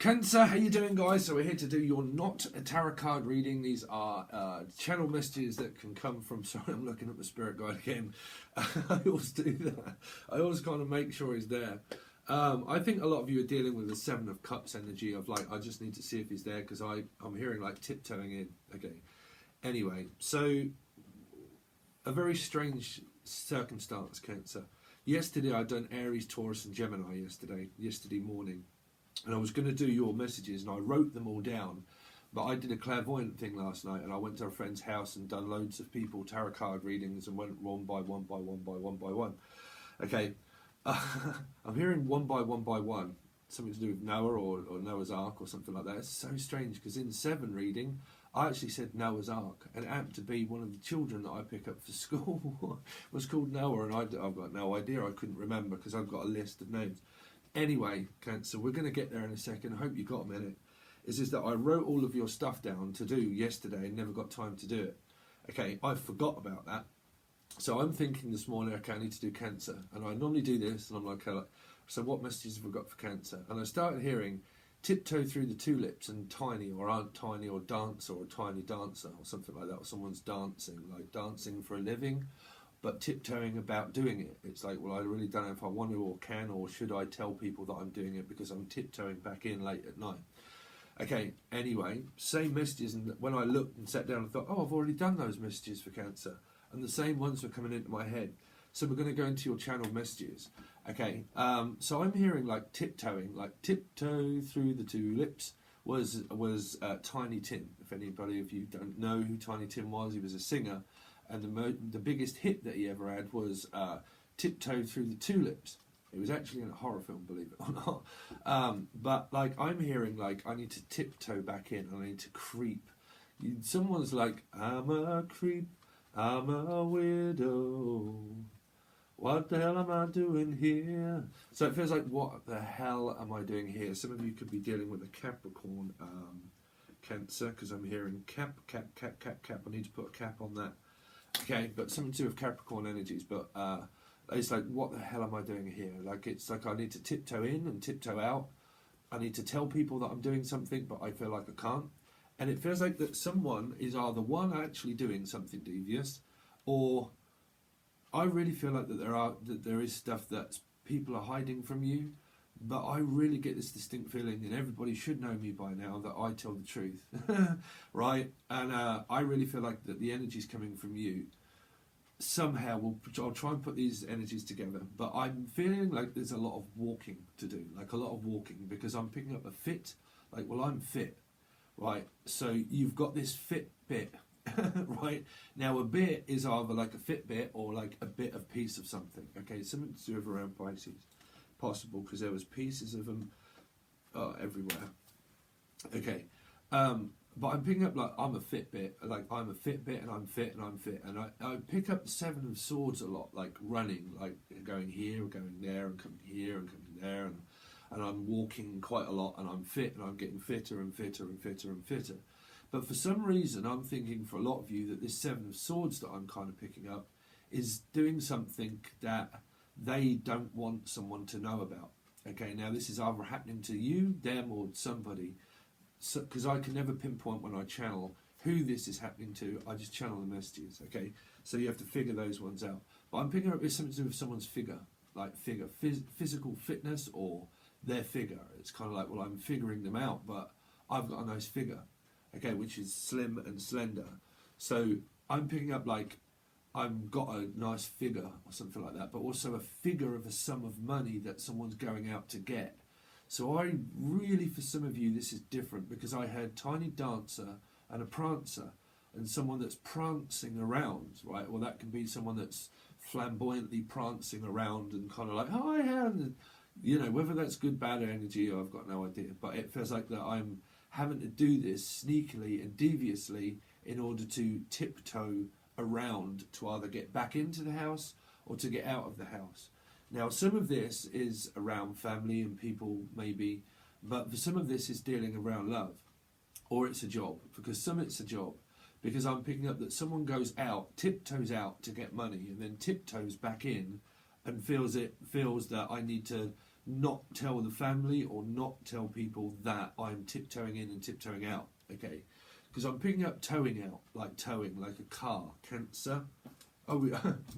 Cancer, how you doing, guys? So we're here to do your not a tarot card reading. These are channel messages that can come from... Sorry, I'm looking at my spirit guide again. I always do that. I always kind of make sure he's there. I think a lot of you are dealing with the Seven of Cups energy of like, I just need to see if he's there because I'm hearing like tiptoeing in. Okay. Anyway, so a very strange circumstance, Cancer. Yesterday I'd done Aries, Taurus and Gemini yesterday morning. And I was going to do your messages and I wrote them all down. But I did a clairvoyant thing last night and I went to a friend's house and done loads of people tarot card readings and went one by one by one by one by one. Okay, I'm hearing one by one by one. Something to do with Noah or Noah's Ark or something like that. It's so strange because in 7 reading, I actually said Noah's Ark, and it happened to be one of the children that I pick up for school was called Noah, and I've got no idea. I couldn't remember because I've got a list of names. Anyway, Cancer, we're going to get there in a second. I hope you got a minute. It's just that I wrote all of your stuff down to do yesterday and never got time to do it. Okay, I forgot about that. So I'm thinking this morning, okay, I need to do Cancer. And I normally do this, and I'm like, so what messages have we got for Cancer? And I started hearing tiptoe through the tulips and tiny or aren't tiny or dancer or tiny dancer or something like that. Or someone's dancing, like dancing for a living, but tiptoeing about doing it. It's like, well, I really don't know if I want to or can, or should I tell people that I'm doing it because I'm tiptoeing back in late at night. Okay, anyway, same messages, and when I looked and sat down and thought, oh, I've already done those messages for Cancer, and the same ones were coming into my head. So we're going to go into your channel messages. Okay, so I'm hearing like tiptoeing, like tiptoe through the tulips was Tiny Tim. If anybody of you don't know who Tiny Tim was, he was a singer. And the biggest hit that he ever had was Tiptoe Through the Tulips. It was actually in a horror film, believe it or not. But like I'm hearing like I need to tiptoe back in, I need to creep. Someone's like, I'm a creep, I'm a widow. What the hell am I doing here? So it feels like, what the hell am I doing here? Some of you could be dealing with a Capricorn Cancer, because I'm hearing cap. I need to put a cap on that. Okay, but something to do with Capricorn energies, but it's like, what the hell am I doing here? Like, it's like I need to tiptoe in and tiptoe out. I need to tell people that I'm doing something, but I feel like I can't. And it feels like that someone is either one actually doing something devious, or I really feel like that there is stuff that people are hiding from you. But I really get this distinct feeling, and everybody should know me by now, that I tell the truth, right? And I really feel like that the energy's coming from you. Somehow, I'll try and put these energies together, but I'm feeling like there's a lot of walking to do, like a lot of walking, because I'm picking up a fit, like, well, I'm fit, right? So you've got this fit bit, right? Now, a bit is either like a fit bit or like a bit of piece of something, okay? Something to do with around Pisces. Possible, because there was pieces of them everywhere. Okay, but I'm picking up like I'm a Fitbit, like I'm a Fitbit, and I'm fit, and I'm fit, and I pick up the 7 of Swords a lot, like running, like going here, going there, and coming here, and coming there, and I'm walking quite a lot, and I'm fit, and I'm getting fitter and fitter and fitter and fitter. But for some reason, I'm thinking for a lot of you that this 7 of Swords that I'm kind of picking up is doing something that they don't want someone to know about. Okay, now this is either happening to you, them, or somebody. Because I can never pinpoint when I channel who this is happening to. I just channel the messages, okay? So you have to figure those ones out. But I'm picking up it's something to do with someone's figure, like physical fitness or their figure. It's kind of like, well, I'm figuring them out, but I've got a nice figure, okay, which is slim and slender. So I'm picking up like, I've got a nice figure or something like that, but also a figure of a sum of money that someone's going out to get. So I really, for some of you, this is different, because I had tiny dancer and a prancer and someone that's prancing around, right? Well, that can be someone that's flamboyantly prancing around and kind of like, hi, and you know, whether that's good, bad energy, I've got no idea. But it feels like that I'm having to do this sneakily and deviously in order to tiptoe around to either get back into the house or to get out of the house. Now, some of this is around family and people maybe, but for some of this is dealing around love, or it's a job, because some it's a job, because I'm picking up that someone goes out, tiptoes out to get money, and then tiptoes back in and feels that I need to not tell the family or not tell people that I'm tiptoeing in and tiptoeing out, okay? Because I'm picking up towing out, like towing, like a car, cancer. Oh,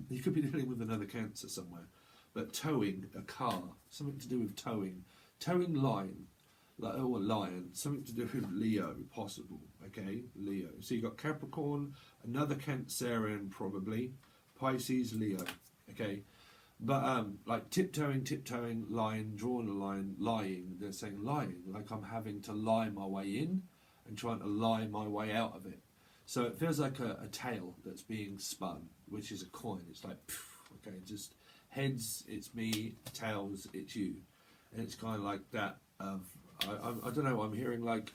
you could be dealing with another cancer somewhere. But towing a car, something to do with towing. Towing line, like, oh, a lion, something to do with Leo, possible, okay? Leo. So you've got Capricorn, another Cancerian probably, Pisces, Leo, okay? But like tiptoeing, lying, drawing a line, lying. They're saying lying, like I'm having to lie my way in and trying to lie my way out of it. So it feels like a tale that's being spun, which is a coin. It's like, okay, just heads, it's me, tails, it's you. And it's kind of like that of, I don't know, I'm hearing like,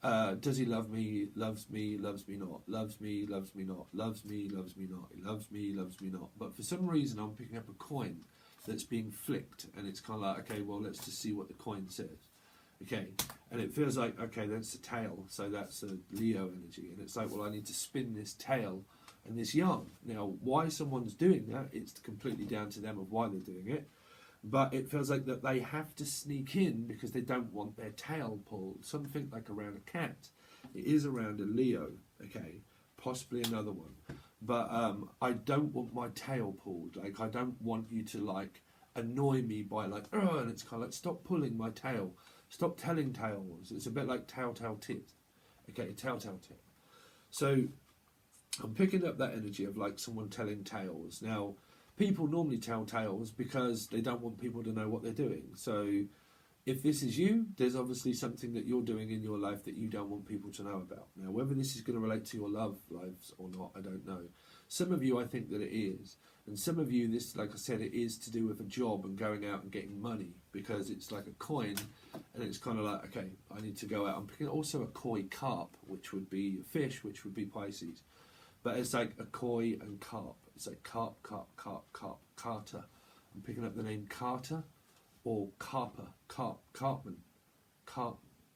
does he love me, loves me, loves me not, loves me, loves me not, loves me, loves me not, he loves me, loves me not. But for some reason I'm picking up a coin that's being flicked, and it's kind of like, okay, well, let's just see what the coin says. Okay, and it feels like, okay, that's the tail, so that's a Leo energy, and it's like, well, I need to spin this tail and this yarn. Now, why someone's doing that, it's completely down to them of why they're doing it, but it feels like that they have to sneak in because they don't want their tail pulled. Something like around a cat. It is around a Leo, okay, possibly another one, but I don't want my tail pulled. Like, I don't want you to, like, annoy me by, like, oh, and it's kind of like, stop pulling my tail. Stop telling tales. It's a bit like tell tit. Okay, tell tit. So I'm picking up that energy of like someone telling tales. Now, people normally tell tales because they don't want people to know what they're doing. So if this is you, there's obviously something that you're doing in your life that you don't want people to know about. Now, whether this is going to relate to your love lives or not, I don't know. Some of you, I think that it is. And some of you, this, like I said, it is to do with a job and going out and getting money, because it's like a coin, and it's kind of like, okay, I need to go out. I'm picking also a koi carp, which would be a fish, which would be Pisces. But it's like a koi and carp. It's like carp, Carter. I'm picking up the name Carter or Carper, Cartman,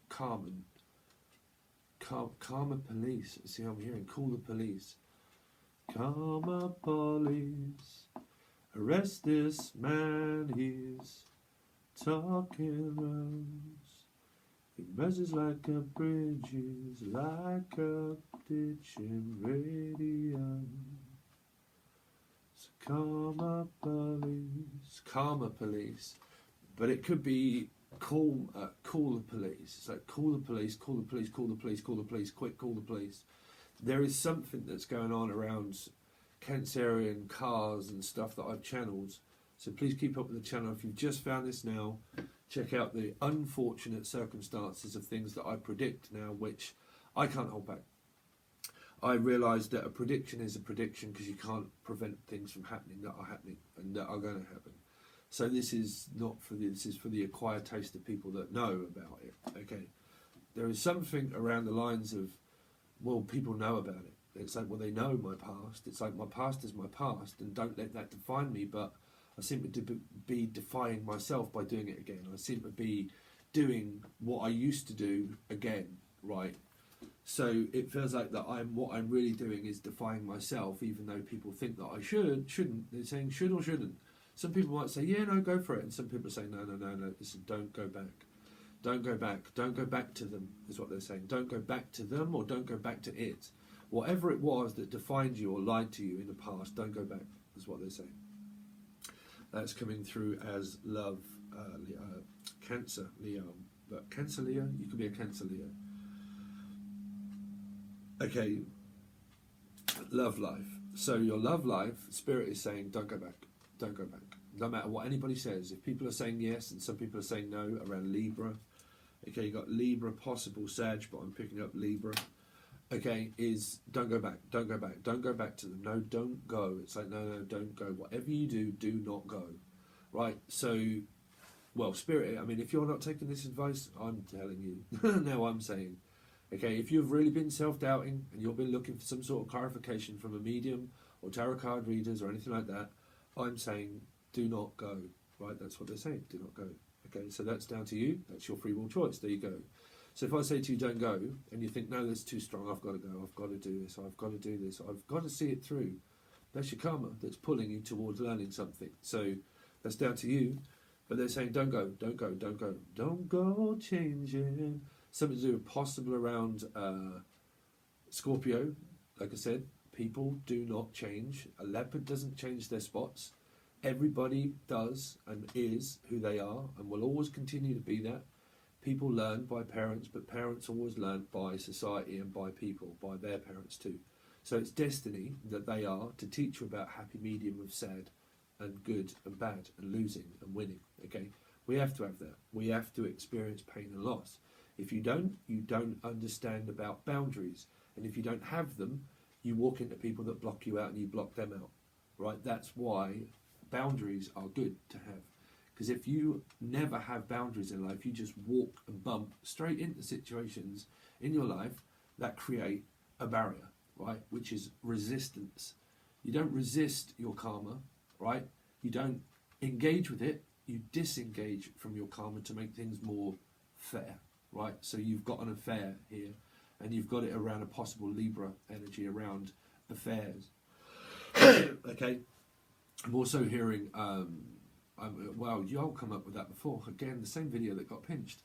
Carmen, Karma Police. See, I'm hearing call the police. Karma police, arrest this man, he's talking rounds. He buzzes like a bridge, he's like a ditch in radio. So karma police, but it could be call the police. It's like call the police, call the police, call the police, call the police, quick, call the police. There is something that's going on around Cancerian cars and stuff that I've channeled. So please keep up with the channel. If you've just found this now, check out the unfortunate circumstances of things that I predict now, which I can't hold back. I realised that a prediction is a prediction because you can't prevent things from happening that are happening and that are going to happen. So this is not for this is for the acquired taste of people that know about it. Okay, there is something around the lines of, well, people know about it. It's like, well, they know my past. It's like, my past is my past, and don't let that define me. But I seem to be defying myself by doing it again. I seem to be doing what I used to do again, right? So it feels like that what I'm really doing is defying myself, even though people think that I shouldn't. They're saying should or shouldn't. Some people might say, yeah, no, go for it. And some people say, no, listen, don't go back. Don't go back. Don't go back to them, is what they're saying. Don't go back to them, or don't go back to it. Whatever it was that defined you or lied to you in the past, don't go back, is what they're saying. That's coming through as love, Cancer, Leo. But Cancer, Leo? You could be a Cancer, Leo. Okay, love life. So your love life, Spirit is saying, don't go back. Don't go back. No matter what anybody says. If people are saying yes and some people are saying no around Libra. Okay, you got Libra, possible Sag, but I'm picking up Libra. Okay, is don't go back. Don't go back. Don't go back to them. No, don't go. It's like, no, don't go. Whatever you do, do not go. Right? So, well, Spirit, I mean, if you're not taking this advice, I'm telling you. Now I'm saying, okay, if you've really been self-doubting and you've been looking for some sort of clarification from a medium or tarot card readers or anything like that, I'm saying do not go. Right? That's what they're saying. Do not go. Okay, so that's down to you. That's your free will choice. There you go. So if I say to you, don't go, and you think, no, that's too strong, I've got to go, I've got to do this, I've got to do this, I've got to see it through. That's your karma that's pulling you towards learning something. So that's down to you. But they're saying, don't go, don't go, don't go, don't go changing. Something to do with possible around Scorpio. Like I said, people do not change. A leopard doesn't change their spots. Everybody does and is who they are and will always continue to be that. People learn by parents, but parents always learn by society and by people, by their parents too. So it's destiny that they are to teach you about happy medium of sad and good and bad and losing and winning. Okay, we have to have that. We have to experience pain and loss. If you don't understand about boundaries. And if you don't have them, you walk into people that block you out and you block them out. Right? That's why boundaries are good to have. Because if you never have boundaries in life, you just walk and bump straight into situations in your life that create a barrier, right? Which is resistance. You don't resist your karma, right? You don't engage with it. You disengage from your karma to make things more fair, right? So you've got an affair here, and you've got it around a possible Libra energy around affairs. Okay. I'm also hearing, wow, y'all come up with that before. Again, the same video that got pinched.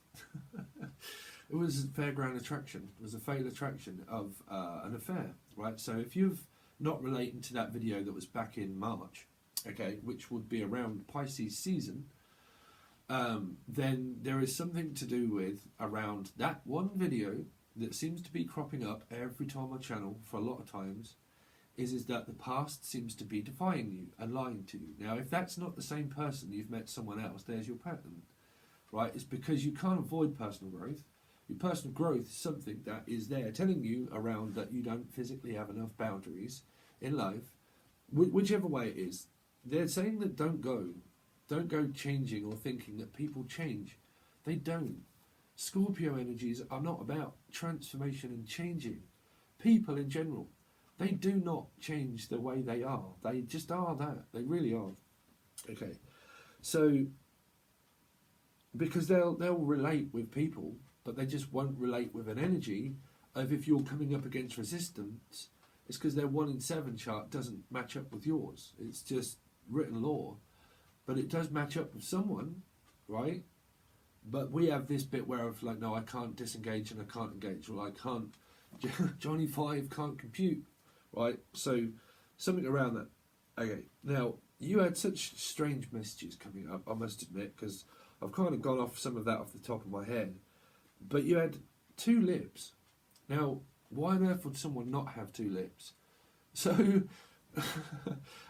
It was fairground attraction. It was a fatal attraction of an affair, right? So if you've not relating to that video that was back in March, okay, which would be around Pisces season, then there is something to do with around that one video that seems to be cropping up every time on channel for a lot of times, is that the past seems to be defying you and lying to you. Now, if that's not the same person, you've met someone else, there's your pattern, right? It's because you can't avoid personal growth. Your personal growth is something that is there telling you around that you don't physically have enough boundaries in life, whichever way it is. They're saying that don't go changing or thinking that people change. They don't. Scorpio energies are not about transformation and changing. People in general, they do not change the way they are. They just are that. They really are. Okay. So, because they'll relate with people, but they just won't relate with an energy of if you're coming up against resistance, it's because their 1 in 7 chart doesn't match up with yours. It's just written law. But it does match up with someone, right? But we have this bit where it's like, no, I can't disengage and I can't engage. Well, I can't, Johnny 5 can't compute, right? So something around that. Okay, now, you had such strange messages coming up, I must admit, because I've kind of gone off some of that off the top of my head. But you had 2 lips. Now, why on earth would someone not have 2 lips? So,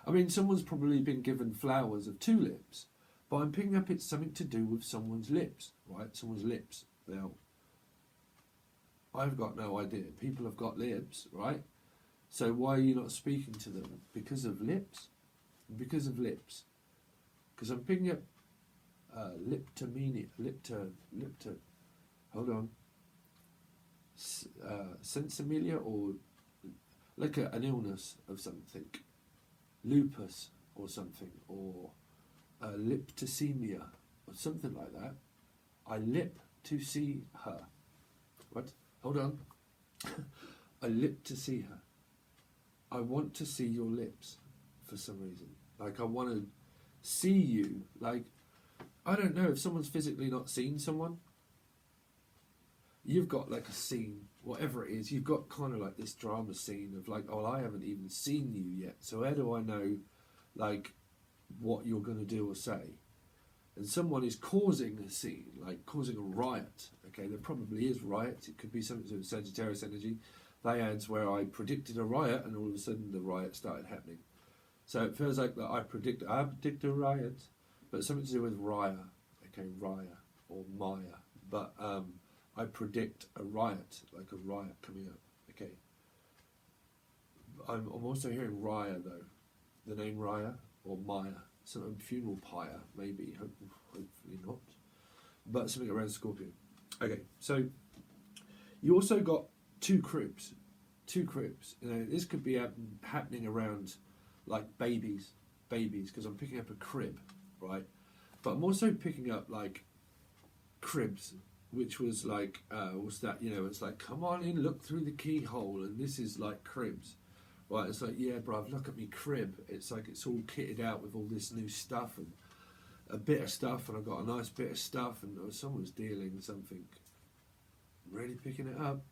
I mean, someone's probably been given flowers of 2 lips. But I'm picking up it's something to do with someone's lips, right? Someone's lips. Now, I've got no idea. People have got lips, right? So why are you not speaking to them? Because of lips? Because of lips. Because I'm picking up leptomania, hold on. Sensimilia, or like an illness of something. Lupus or something, or liptosemia or something like that. I lip to see her. What? Hold on. I lip to see her. I want to see your lips for some reason. Like, I want to see you. Like, I don't know, if someone's physically not seen someone, you've got like a scene, whatever it is, you've got kind of like this drama scene of like, oh, I haven't even seen you yet. So how do I know, like, what you're going to do or say? And someone is causing a scene, like causing a riot. Okay, there probably is riots. It could be something to do with Sagittarius energy. They adds where I predicted a riot and all of a sudden the riot started happening. So it feels like that I predict a riot, but something to do with Raya. Okay, Raya or Maya. But I predict a riot, like a riot coming up. Okay. I'm also hearing Raya though. The name Raya or Maya. Some funeral pyre, maybe. Hopefully not. But something around Scorpio. Okay, so you also got 2 cribs. 2 cribs. You know, this could be happening around like babies, because I'm picking up a crib, right? But I'm also picking up like cribs, which was like, what's that? You know, it's like, come on in, look through the keyhole, and this is like cribs. Right, it's like, yeah, bruv, look at me crib. It's like it's all kitted out with all this new stuff, and a bit of stuff, and I got a nice bit of stuff, and someone's dealing something, really picking it up.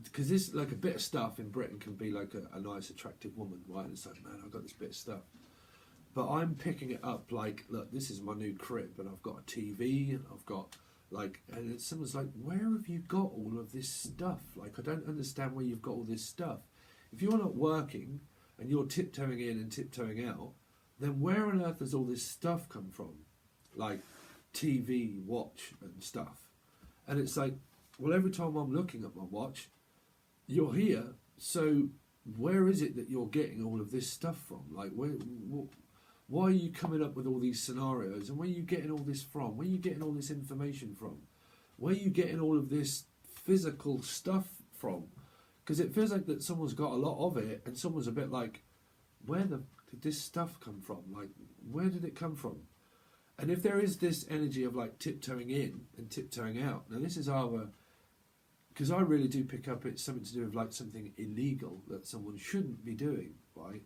Because this, like, a bit of stuff in Britain can be like a nice, attractive woman, right? And it's like, man, I've got this bit of stuff. But I'm picking it up like, look, this is my new crib, and I've got a TV, and I've got, like, and someone's like, where have you got all of this stuff? Like, I don't understand where you've got all this stuff. If you're not working, and you're tiptoeing in and tiptoeing out, then where on earth does all this stuff come from? Like, TV, watch, and stuff. And it's like, well, every time I'm looking at my watch, you're here, so where is it that you're getting all of this stuff from? Like, why are you coming up with all these scenarios, and where are you getting all this from? Where are you getting all this information from? Where are you getting all of this physical stuff from? Because it feels like that someone's got a lot of it, and someone's a bit like, where did this stuff come from? Like, where did it come from? And if there is this energy of like tiptoeing in and tiptoeing out, now this is our, because I really do pick up it's something to do with like something illegal that someone shouldn't be doing, right?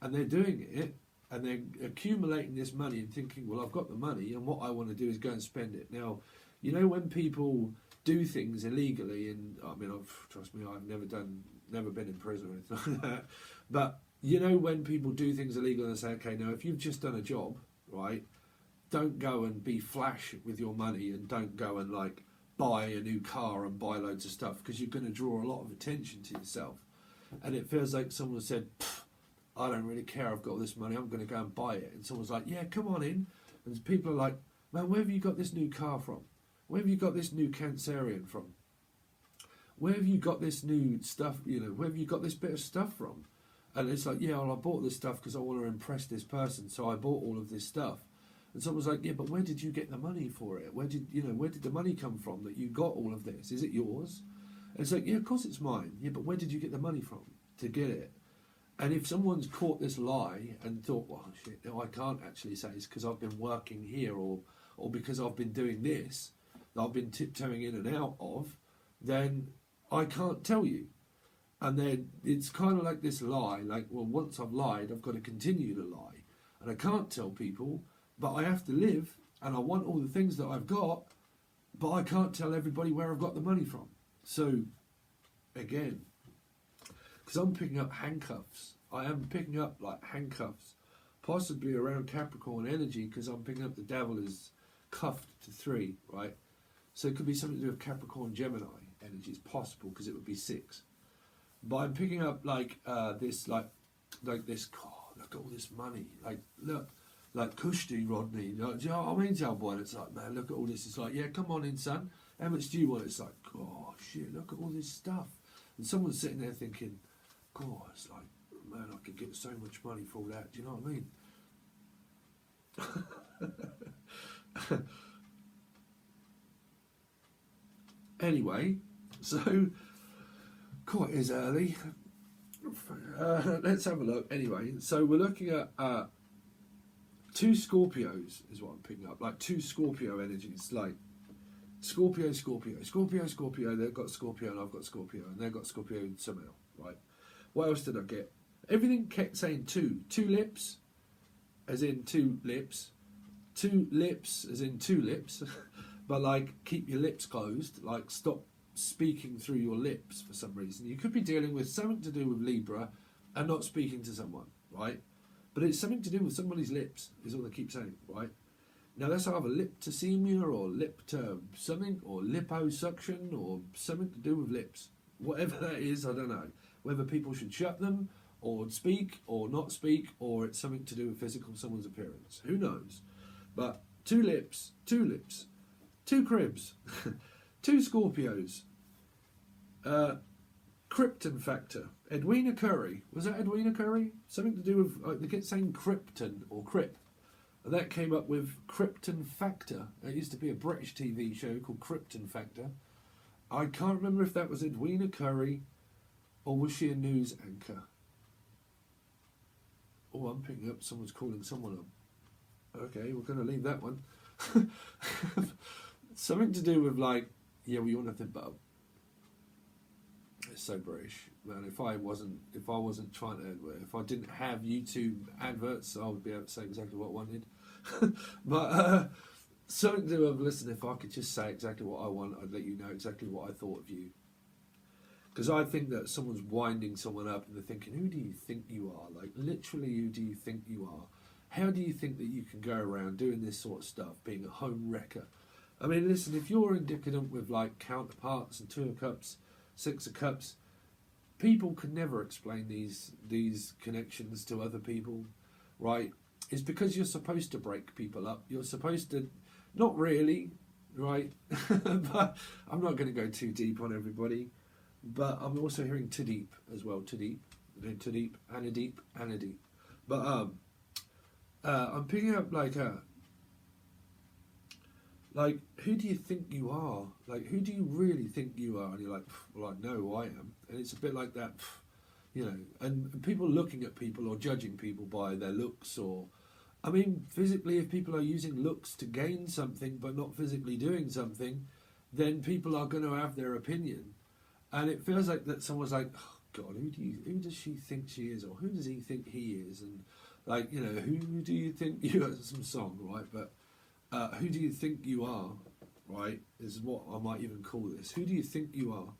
And they're doing it, and they're accumulating this money and thinking, well, I've got the money, and what I want to do is go and spend it. Now, you know, when people do things illegally, and I mean, trust me, I've never been in prison or anything like that, but you know, when people do things illegal and say, okay, now if you've just done a job, right, don't go and be flash with your money, and don't go and like buy a new car and buy loads of stuff, because you're going to draw a lot of attention to yourself. And it feels like someone said, I don't really care, I've got all this money, I'm going to go and buy it. And someone's like, yeah, come on in. And people are like, man, where have you got this new car from? Where have you got this new Cancerian from? Where have you got this new stuff, you know, where have you got this bit of stuff from? And it's like, yeah, well, I bought this stuff because I want to impress this person, so I bought all of this stuff. And someone's like, yeah, but where did you get the money for it? Where did the money come from that you got all of this? Is it yours? And it's like, yeah, of course it's mine. Yeah, but where did you get the money from to get it? And if someone's caught this lie and thought, well, shit, no, I can't actually say it's because I've been working here, or because I've been doing this, that I've been tiptoeing in and out of, then I can't tell you. And then it's kind of like this lie, like, well, once I've lied, I've got to continue to lie. And I can't tell people, but I have to live, and I want all the things that I've got, but I can't tell everybody where I've got the money from. So, again, because I'm picking up handcuffs. I am picking up like handcuffs, possibly around Capricorn energy, because I'm picking up the devil is cuffed to 3, right? So it could be something to do with Capricorn Gemini energy. It's possible, because it would be 6. But I'm picking up like this, like this. God, look at all this money. Like, look, like Kushti Rodney. Like, do you know what I mean, Joe boy? It's like, man, look at all this. It's like, yeah, come on in, son. How much do you want? It's like, oh shit, look at all this stuff. And someone's sitting there thinking, God, it's like, man, I could get so much money for all that. Do you know what I mean? Anyway, so. Quite is early. Let's have a look. Anyway, so we're looking at 2 Scorpios is what I'm picking up. Like 2 Scorpio energies. Like Scorpio. They've got Scorpio and I've got Scorpio, and they've got Scorpio somehow. Right. What else did I get? Everything kept saying 2. 2 lips, as in 2 lips. 2 lips, as in 2 lips. But like, keep your lips closed. Like, stop speaking through your lips for some reason. You could be dealing with something to do with Libra and not speaking to someone, right? But it's something to do with somebody's lips, is all they keep saying, right? Now that's either liptosemia or lip to something, or liposuction, or something to do with lips. Whatever that is, I don't know. Whether people should shut them, or speak, or not speak, or it's something to do with physical someone's appearance. Who knows? But 2 lips, 2 cribs, 2 Scorpios, Krypton factor. Edwina Curry. Was that Edwina Curry? Something to do with, they kept saying Krypton or Kryp. And that came up with Krypton Factor. It used to be a British TV show called Krypton Factor. I can't remember if that was Edwina Curry or was she a news anchor. Oh, I'm picking up someone's calling someone up. Okay, we're going to leave that one. Something to do with like, yeah, well, you're nothing but. It's so British, man. If I wasn't trying to, if I didn't have YouTube adverts, I would be able to say exactly what I wanted. But something to do with, listen, if I could just say exactly what I want, I'd let you know exactly what I thought of you. Because I think that someone's winding someone up and they're thinking, who do you think you are? Like, literally, who do you think you are? How do you think that you can go around doing this sort of stuff, being a home wrecker? I mean, listen, if you're indicative with, like, counterparts and 2 of cups, 6 of cups, people can never explain these connections to other people, right? It's because you're supposed to break people up. You're supposed to, not really, right? But I'm not going to go too deep on everybody. But I'm also hearing too deep as well. Too deep, too deep, and a deep, and a deep. But I'm picking up like who do you think you are? Like, who do you really think you are? And you're like, well, I know who I am. And it's a bit like that, you know. And people looking at people or judging people by their looks, or, I mean, physically, if people are using looks to gain something but not physically doing something, then people are going to have their opinion. And it feels like that someone's like, oh God, who does she think she is, or who does he think he is? And, like, you know, who do you think you are? Some song, right? But who do you think you are, right, is what I might even call this. Who do you think you are,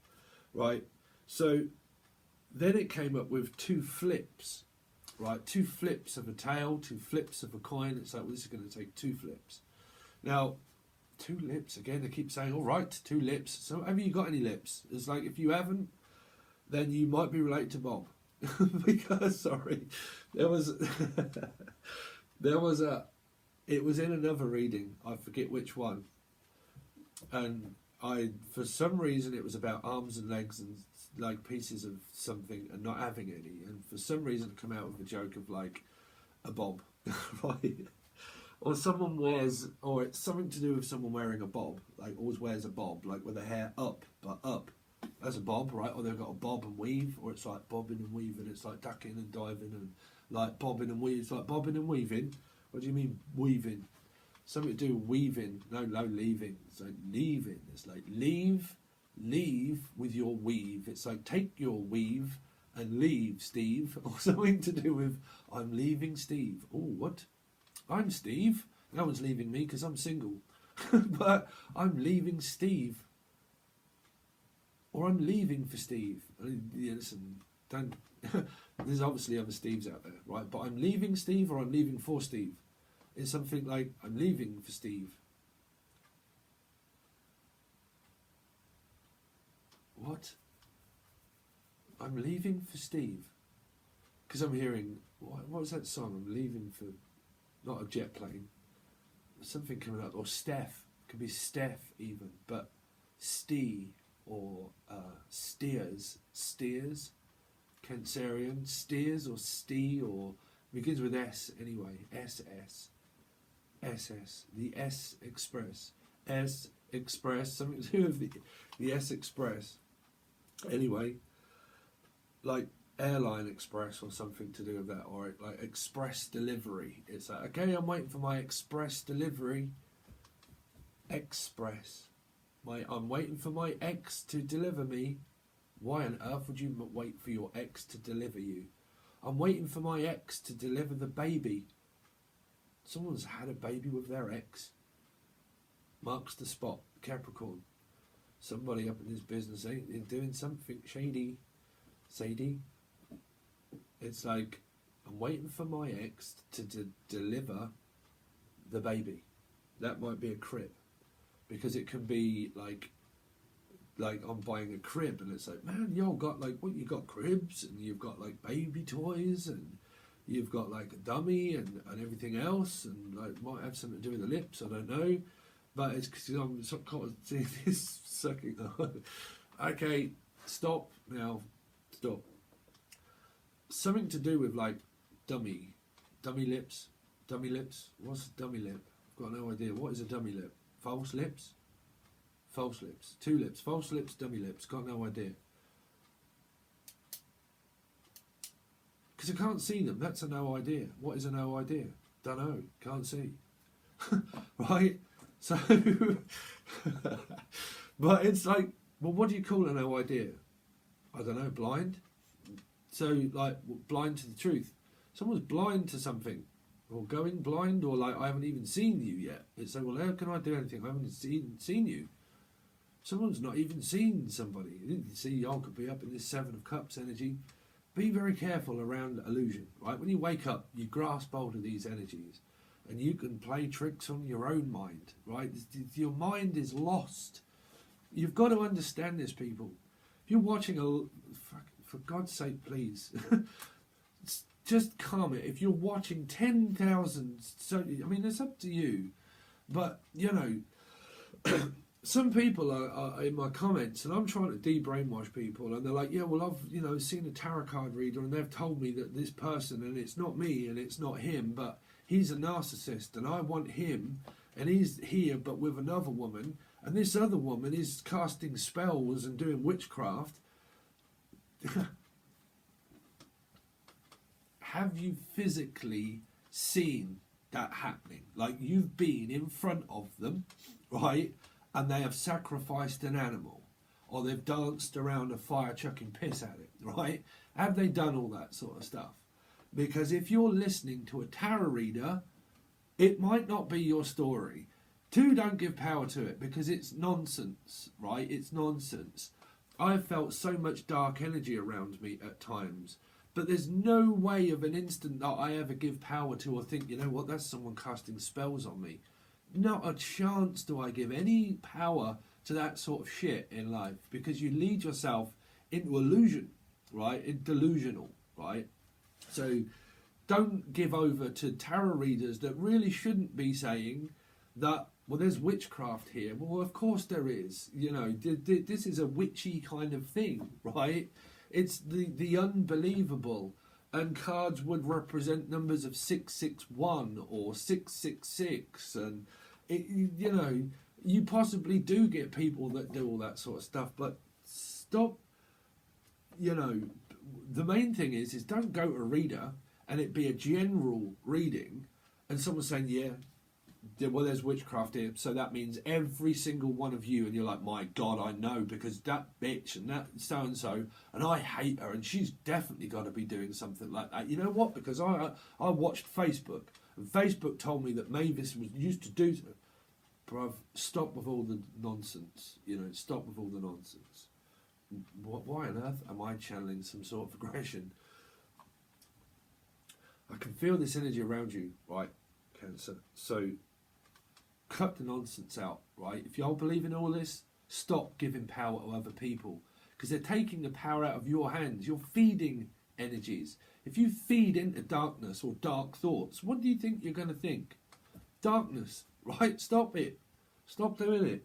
right? So then it came up with 2 flips, right? 2 flips of a tail, 2 flips of a coin. It's like, well, this is going to take 2 flips. Now, 2 lips, again, they keep saying, all right, 2 lips. So have you got any lips? It's like, if you haven't, then you might be related to Bob. Because, sorry, it was in another reading, I forget which one, and for some reason it was about arms and legs and like pieces of something and not having any, and for some reason it came out with a joke of like a bob, right? Or someone wears, or it's something to do with someone wearing a bob, like always wears a bob, like with the hair up, but up. That's a bob, right? Or they've got a bob and weave, or it's like bobbing and weaving, it's like ducking and diving and like bobbing and weaving. It's like bobbing and weaving. What do you mean weaving? Something to do with weaving. No, leaving. It's like leaving. It's like leave with your weave. It's like take your weave and leave, Steve. Or something to do with I'm leaving Steve. Oh, what? I'm Steve. No one's leaving me because I'm single. But I'm leaving Steve. Or I'm leaving for Steve. Yeah, listen, don't. There's obviously other Steves out there, right? But I'm leaving Steve, or I'm leaving for Steve. It's something like I'm leaving for Steve. What? I'm leaving for Steve. Because I'm hearing, what was that song? I'm leaving for, not a jet plane. Something coming up, or Steph. Could be Steph even, but Stee. Or steers, Cancerian, steers or stee, or begins with S anyway, SS, the S Express, something to do with the S Express. Anyway, like Airline Express or something to do with that, or like express delivery. It's like, okay, I'm waiting for my express delivery. Express. I'm waiting for my ex to deliver me. Why on earth would you wait for your ex to deliver you? I'm waiting for my ex to deliver the baby. Someone's had a baby with their ex. Marks the spot, Capricorn. Somebody up in this business ain't doing something shady. Sadie. It's like, I'm waiting for my ex to deliver the baby. That might be a crib. Because it can be like I'm buying a crib and it's like, man, y'all got like, what, you got cribs and you've got like baby toys and you've got like a dummy and everything else, and like might have something to do with the lips, I don't know, but it's because I'm kind of seeing this sucking. Okay, stop now, stop. Something to do with like dummy lips. What's a dummy lip? I've got no idea. What is a dummy lip? False lips? False lips. 2 lips. False lips, dummy lips. Got no idea. Because I can't see them. That's a no idea. What is a no idea? Don't know. Can't see. Right? So, but it's like, well, what do you call a no idea? I don't know. Blind? So, like, blind to the truth. Someone's blind to something. or going blind, or like I haven't even seen you yet. It's like, well, how can I do anything? I haven't seen you. Someone's not even seen somebody. You didn't see, I could be up in this Seven of Cups energy. Be very careful around illusion, right? When you wake up, you grasp hold of these energies, and you can play tricks on your own mind, right? Your mind is lost. You've got to understand this, people. If you're watching for God's sake, please, just calm it. If you're watching 10,000, so I mean, it's up to you. But, you know, some people are in my comments, and I'm trying to de-brainwash people, and they're like, yeah, well, I've, you know, seen a tarot card reader, and they've told me that this person, and it's not me, and it's not him, but he's a narcissist, and I want him, and he's here, but with another woman, and this other woman is casting spells and doing witchcraft. Have you physically seen that happening? Like, you've been in front of them, right? And they have sacrificed an animal, or they've danced around a fire chucking piss at it, right? Have they done all that sort of stuff? Because if you're listening to a tarot reader, it might not be your story. Two, don't give power to it, because it's nonsense, right? It's nonsense. I've felt so much dark energy around me at times, but there's no way of an instant that I ever give power to or think, you know what, that's someone casting spells on me. Not a chance do I give any power to that sort of shit in life, because you lead yourself into illusion, right? It's delusional, right? So don't give over to tarot readers that really shouldn't be saying that, well, there's witchcraft here. Well, of course there is. You know, this is a witchy kind of thing, right? It's the unbelievable. And cards would represent numbers of 661 or 666. And, you know, you possibly do get people that do all that sort of stuff. But stop, you know, the main thing is don't go to a reader and it be a general reading and someone saying, yeah, well, there's witchcraft here, so that means every single one of you, and you're like, my God, I know, because that bitch and that so-and-so, and I hate her, and she's definitely got to be doing something like that. You know what? Because I watched Facebook, and Facebook told me that Mavis was used to do so. Bruv, stop with all the nonsense. You know, stop with all the nonsense. Why on earth am I channeling some sort of aggression? I can feel this energy around you, right, Cancer? So cut the nonsense out, right? If y'all believe in all this, stop giving power to other people, because they're taking the power out of your hands. You're feeding energies. If you feed into darkness or dark thoughts, what do you think you're going to think? Darkness, right? Stop it. Stop doing it,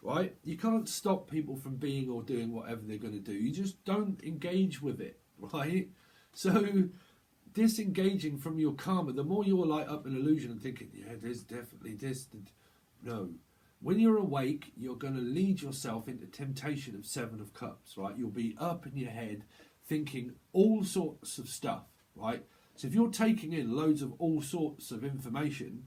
right? You can't stop people from being or doing whatever they're going to do. You just don't engage with it, right? So disengaging from your karma, the more you're like up in illusion and thinking, yeah, there's definitely this. No. When you're awake, you're going to lead yourself into temptation of Seven of Cups, right? You'll be up in your head thinking all sorts of stuff, right? So if you're taking in loads of all sorts of information,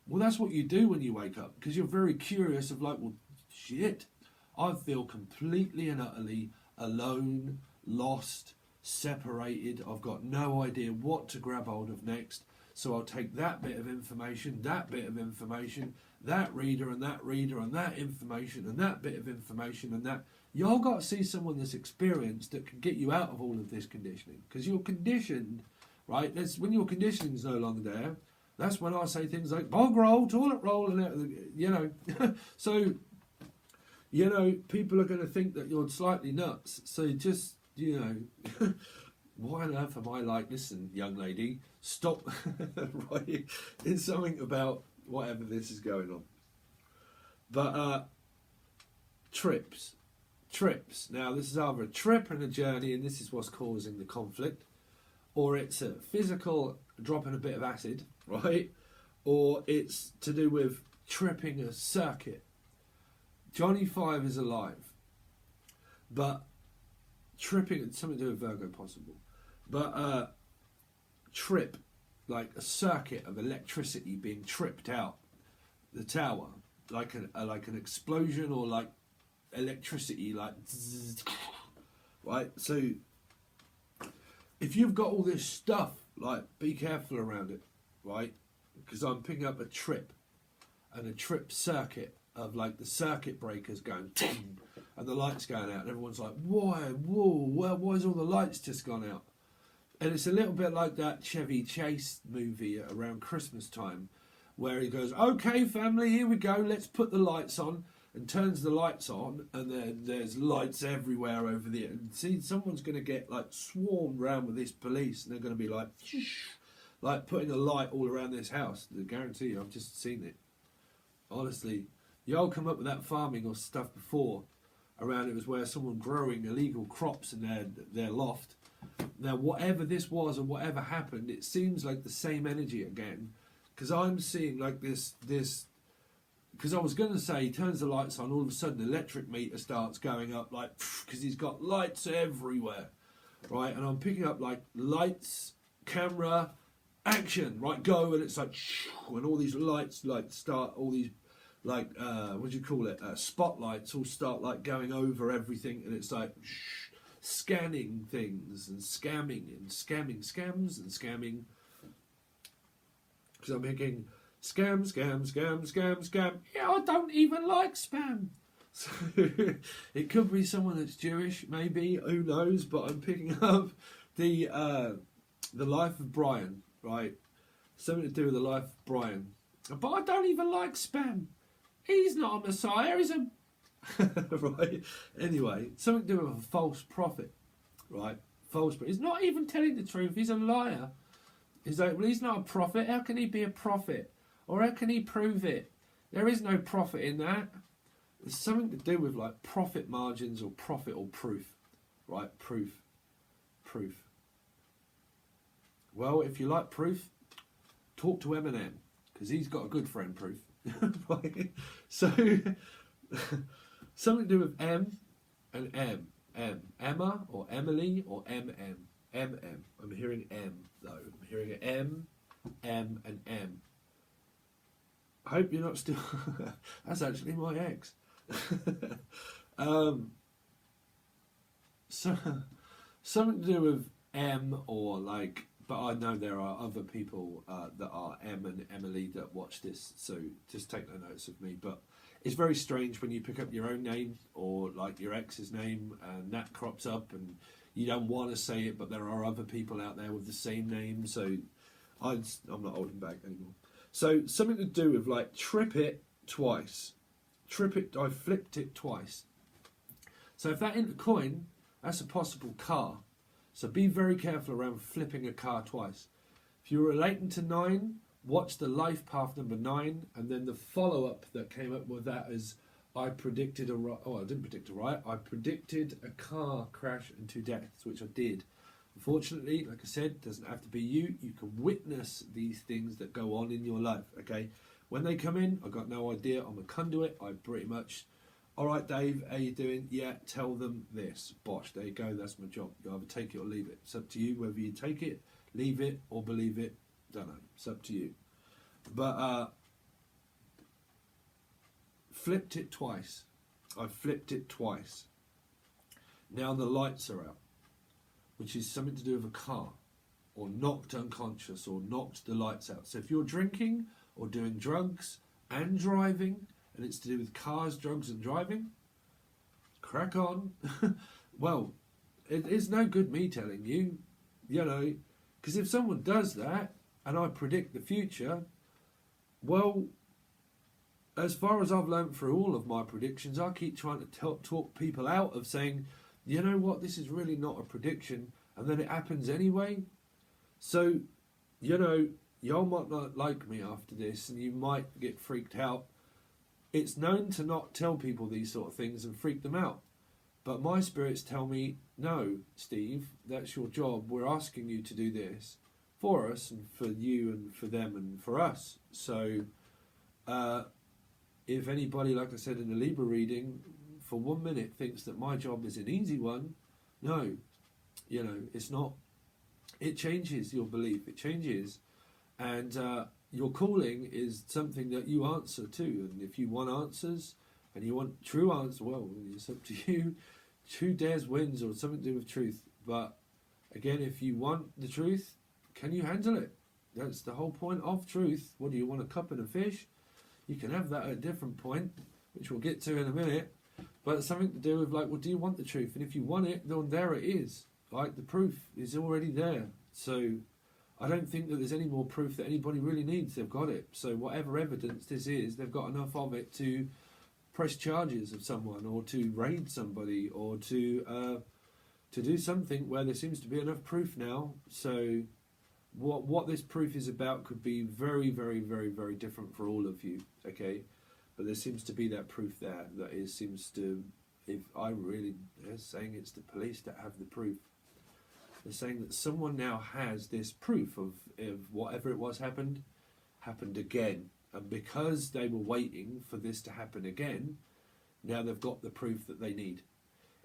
well, that's what you do when you wake up, because you're very curious of like, well, shit, I feel completely and utterly alone, lost, separated. I've got no idea what to grab hold of next, so I'll take that bit of information, that bit of information, that reader and that reader and that information and that bit of information and that. Y'all got to see someone that's experienced that can get you out of all of this conditioning, because you're conditioned, right? That's when your conditioning's no longer there. That's when I say things like bog roll, toilet roll, and you know. So, you know, people are going to think that you're slightly nuts. So just, you know, why on earth am I like, listen, young lady, stop, right? It's something about whatever this is going on. But trips. Now, this is either a trip and a journey, and this is what's causing the conflict, or it's a physical dropping a bit of acid, right? Or it's to do with tripping a circuit. Johnny 5 is alive, but tripping, it's something to do with Virgo possible, but trip, like a circuit of electricity being tripped out the tower, like an explosion, or like electricity, like zzz, right? So if you've got all this stuff, like, be careful around it. right? Because I'm picking up a trip, and a trip circuit of like the circuit breakers going, and the lights going out, and everyone's like, why, whoa, why's all the lights just gone out? And it's a little bit like that Chevy Chase movie around Christmas time, where he goes, okay, family, here we go, let's put the lights on, and turns the lights on, and then there's lights everywhere over there. And see, someone's going to get like swarmed around with this police, and they're going to be like putting a light all around this house. I guarantee you, I've just seen it. Honestly, y'all come up with that farming or stuff before, around it was where someone growing illegal crops in their loft. Now, whatever this was or whatever happened, it seems like the same energy again, because I'm seeing like this, because I was going to say, he turns the lights on, all of a sudden the electric meter starts going up, like, because he's got lights everywhere, right? And I'm picking up like lights, camera, action, right, go, and it's like, and all these lights like start, all these like, what do you call it, spotlights all start like going over everything, and it's like, scanning things and scamming scams and scamming, because I'm thinking scam. Yeah, I don't even like spam. So it could be someone that's Jewish, maybe, who knows? But I'm picking up the life of Brian, right? Something to do with the life of Brian. But I don't even like spam. He's not a messiah, he's a right. Anyway, something to do with a false prophet, right? He's not even telling the truth. He's a liar. He's like, well, he's not a prophet. How can he be a prophet? Or how can he prove it? There is no profit in that. It's something to do with like profit margins or profit or proof, right? Proof. Well, if you like proof, talk to Eminem, because he's got a good friend, Proof. Right? So. Something to do with M and M. Emma or Emily or MM. I'm hearing M though. I'm hearing an M, and M. I hope you're not still... That's actually my ex. So, something to do with M or like... But I know there are other people that are M and Emily that watch this, so just take no notice of me. But it's very strange when you pick up your own name or like your ex's name and that crops up and you don't want to say it, but there are other people out there with the same name. So I'm not holding back anymore. So something to do with like trip it twice. I flipped it twice. So if that ain't a coin, that's a possible car. So be very careful around flipping a car twice. If you're relating to 9, watch the life path number 9, and then the follow-up that came up with that is I predicted I didn't predict a riot. I predicted a car crash and 2 deaths, which I did. Unfortunately, like I said, it doesn't have to be you. You can witness these things that go on in your life, okay? When they come in, I got no idea. I'm a conduit. I pretty much... All right, Dave, how you doing? Yeah, tell them this. Bosh, there you go. That's my job. You either take it or leave it. It's up to you whether you take it, leave it, or believe it. Don't know. It's up to you. But flipped it twice. I flipped it twice. Now the lights are out, which is something to do with a car, or knocked unconscious, or knocked the lights out. So if you're drinking or doing drugs and driving, and it's to do with cars, drugs and driving, crack on. Well, it is no good me telling you, you know, because if someone does that and I predict the future, well, as far as I've learned through all of my predictions, I keep trying to talk people out of saying, you know what, this is really not a prediction, and then it happens anyway. So, you know, y'all might not like me after this and you might get freaked out. It's known to not tell people these sort of things and freak them out. But my spirits tell me, no, Steve, that's your job. We're asking you to do this for us and for you and for them and for us. So if anybody, like I said in the Libra reading, for 1 minute thinks that my job is an easy one, no, you know, it's not. It changes your belief. It changes. And your calling is something that you answer to, and if you want answers and you want true answers, well, it's up to you. Who dares wins, or something to do with truth. But again, if you want the truth, can you handle it? That's the whole point of truth. What do you want, a cup and a fish? You can have that at a different point, which we'll get to in a minute. But it's something to do with like, well, do you want the truth? And if you want it, then there it is. Like, the proof is already there. So I don't think that there's any more proof that anybody really needs. They've got it. So whatever evidence this is, they've got enough of it to press charges of someone, or to raid somebody, or to do something where there seems to be enough proof now. So what this proof is about could be very, very, very, very different for all of you, okay? But there seems to be that proof there that is, seems to, if I really, they're saying it's the police that have the proof. They're saying that someone now has this proof of whatever it was happened again. And because they were waiting for this to happen again, now they've got the proof that they need.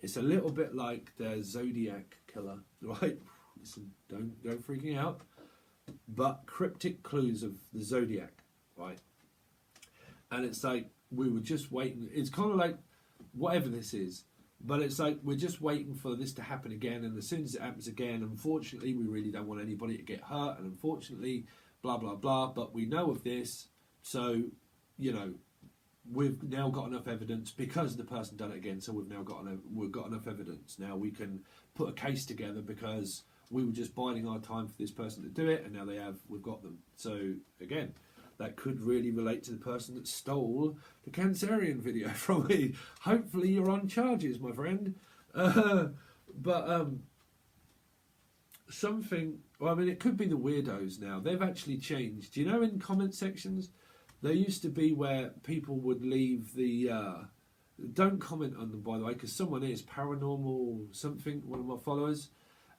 It's a little bit like the Zodiac killer, right? Listen, don't go freaking out. But cryptic clues of the Zodiac, right? And it's like, we were just waiting. It's kind of like whatever this is, but it's like we're just waiting for this to happen again. And as soon as it happens again, unfortunately, we really don't want anybody to get hurt. And unfortunately, blah, blah, blah. But we know of this. So, you know, we've now got enough evidence because the person done it again. So we've got enough evidence. Now we can put a case together because we were just biding our time for this person to do it, and now we've got them. So again, that could really relate to the person that stole the Cancerian video from me. Hopefully you're on charges, my friend. Something, well, I mean, it could be the weirdos now. They've actually changed. You know, in comment sections, there used to be where people would leave the... don't comment on them, by the way, because someone is paranormal something, one of my followers.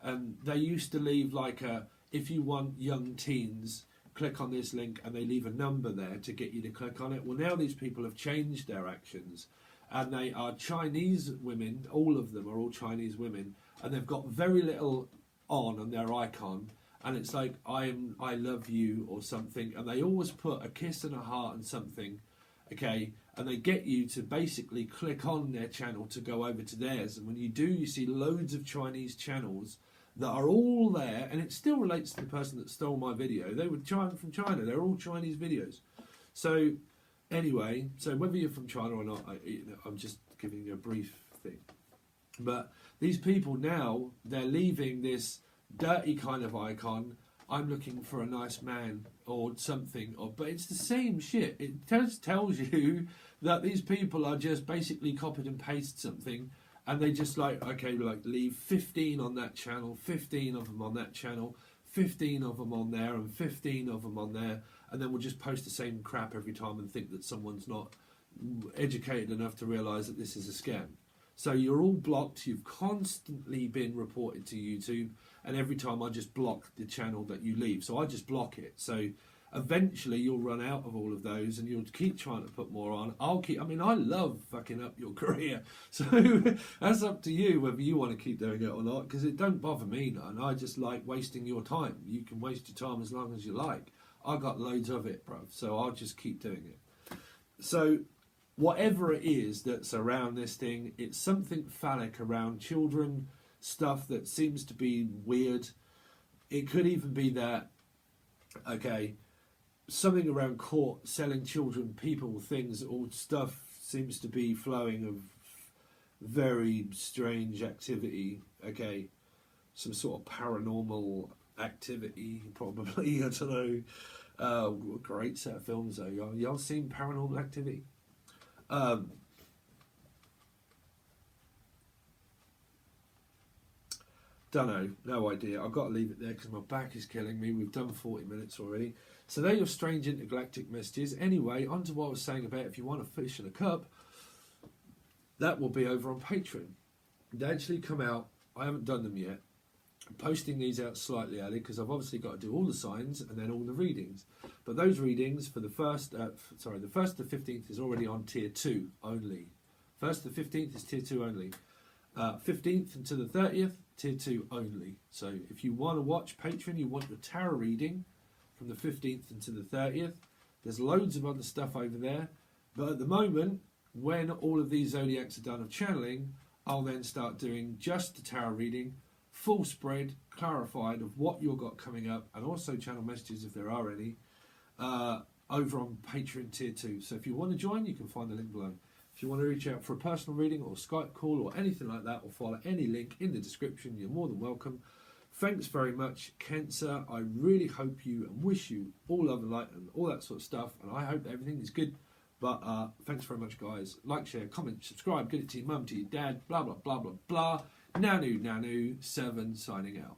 And they used to leave like if you want young teens, click on this link, and they leave a number there to get you to click on it. Well, now these people have changed their actions, and they are Chinese women. All of them are all Chinese women, and they've got very little on their icon, and it's like I love you or something, and they always put a kiss and a heart and something, okay, and they get you to basically click on their channel to go over to theirs. And when you do, you see loads of Chinese channels that are all there, and it still relates to the person that stole my video. They were from China. They're all Chinese videos. So anyway, so whether you're from China or not, I'm just giving you a brief thing. But these people now, they're leaving this dirty kind of icon. I'm looking for a nice man or something. But it's the same shit. It tells you that these people are just basically copied and pasted something. And they just like, okay, like leave 15 on that channel, 15 of them on that channel, 15 of them on there, and 15 of them on there. And then we'll just post the same crap every time and think that someone's not educated enough to realise that this is a scam. So you're all blocked. You've constantly been reported to YouTube. And every time I just block the channel that you leave. So I just block it. So eventually you'll run out of all of those, and you'll keep trying to put more on. I mean, I love fucking up your career. So that's up to you whether you want to keep doing it or not, because it don't bother me none. I just like wasting your time. You can waste your time as long as you like. I got loads of it, bruv, so I'll just keep doing it. So whatever it is that's around this thing, it's something phallic around children, stuff that seems to be weird. It could even be that, okay, something around court, selling children, people, things, all stuff seems to be flowing of very strange activity. Okay, some sort of paranormal activity, probably. I don't know. Great set of films though. Y'all seen Paranormal Activity? Don't know, no idea. I've got to leave it there because my back is killing me. We've done 40 minutes already. So they're your strange intergalactic messages. Anyway, on to what I was saying about if you want a fish in a cup, that will be over on Patreon. They actually come out. I haven't done them yet. I'm posting these out slightly early because I've obviously got to do all the signs and then all the readings. But those readings for the first to 15th is already on tier 2 only. 1st to 15th is tier 2 only. 15th until the 30th, tier 2 only. So if you want to watch Patreon, you want your tarot reading from the 15th until the 30th, there's loads of other stuff over there. But at the moment, when all of these zodiacs are done of channeling, I'll then start doing just the tarot reading full spread, clarified of what you've got coming up, and also channel messages if there are any, over on Patron Tier 2. So if you want to join, you can find the link below. If you want to reach out for a personal reading or Skype call or anything like that, or follow any link in the description, you're more than welcome. Thanks very much, Cancer. I really hope you and wish you all love and light and all that sort of stuff, and I hope everything is good. But thanks very much, guys. Like, share, comment, subscribe, get it to your mum, to your dad, blah, blah, blah, blah, blah. Nanu, 7, signing out.